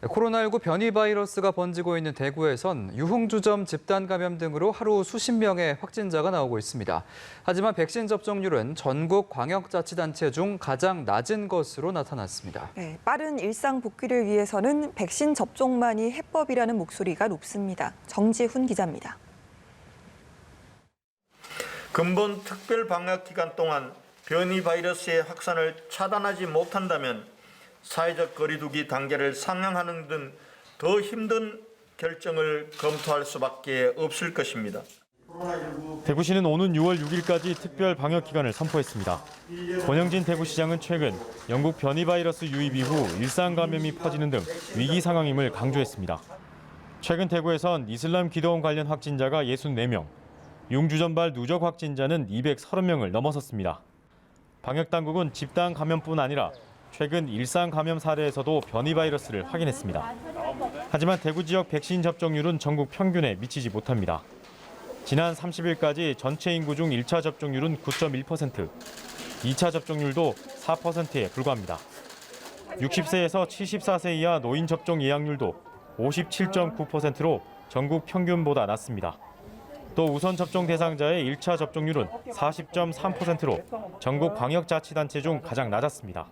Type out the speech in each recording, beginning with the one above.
코로나19 변이 바이러스가 번지고 있는 대구에선 유흥주점 집단 감염 등으로 하루 수십 명의 확진자가 나오고 있습니다. 하지만 백신 접종률은 전국 광역자치단체 중 가장 낮은 것으로 나타났습니다. 네, 빠른 일상 복귀를 위해서는 백신 접종만이 해법이라는 목소리가 높습니다. 정지훈 기자입니다. 근본 특별 방역 기간 동안 변이 바이러스의 확산을 차단하지 못한다면 사회적 거리두기 단계를 상향하는 등 더 힘든 결정을 검토할 수밖에 없을 것입니다. 대구시는 오는 6월 6일까지 특별 방역 기간을 선포했습니다. 권영진 대구시장은 최근 영국 변이 바이러스 유입 이후 일상 감염이 퍼지는 등 위기 상황임을 강조했습니다. 최근 대구에선 이슬람 기도원 관련 확진자가 64명, 융주전발 누적 확진자는 230명을 넘어섰습니다. 방역 당국은 집단 감염뿐 아니라 최근 일상 감염 사례에서도 변이 바이러스를 확인했습니다. 하지만 대구 지역 백신 접종률은 전국 평균에 미치지 못합니다. 지난 30일까지 전체 인구 중 1차 접종률은 9.1%, 2차 접종률도 4%에 불과합니다. 60세에서 74세 이하 노인 접종 예약률도 57.9%로 전국 평균보다 낮습니다. 또 우선 접종 대상자의 1차 접종률은 40.3%로 전국 광역자치단체 중 가장 낮았습니다.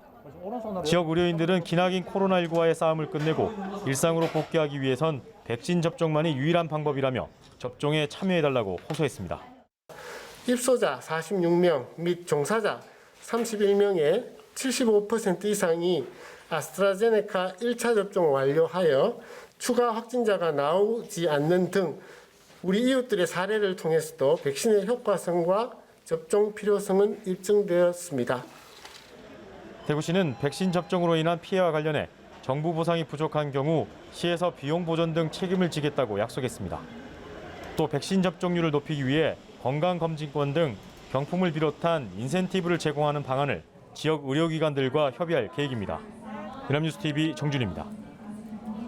지역 의료인들은 기나긴 코로나19와의 싸움을 끝내고 일상으로 복귀하기 위해선 백신 접종만이 유일한 방법이라며 접종에 참여해달라고 호소했습니다. 입소자 46명 및 종사자 31명의 75% 이상이 아스트라제네카 1차 접종을 완료하여 추가 확진자가 나오지 않는 등 우리 이웃들의 사례를 통해서도 백신의 효과성과 접종 필요성은 입증되었습니다. 대구시는 백신 접종으로 인한 피해와 관련해 정부 보상이 부족한 경우 시에서 비용 보전 등 책임을 지겠다고 약속했습니다. 또 백신 접종률을 높이기 위해 건강검진권 등 경품을 비롯한 인센티브를 제공하는 방안을 지역 의료기관들과 협의할 계획입니다. 연합뉴스TV 정준입니다.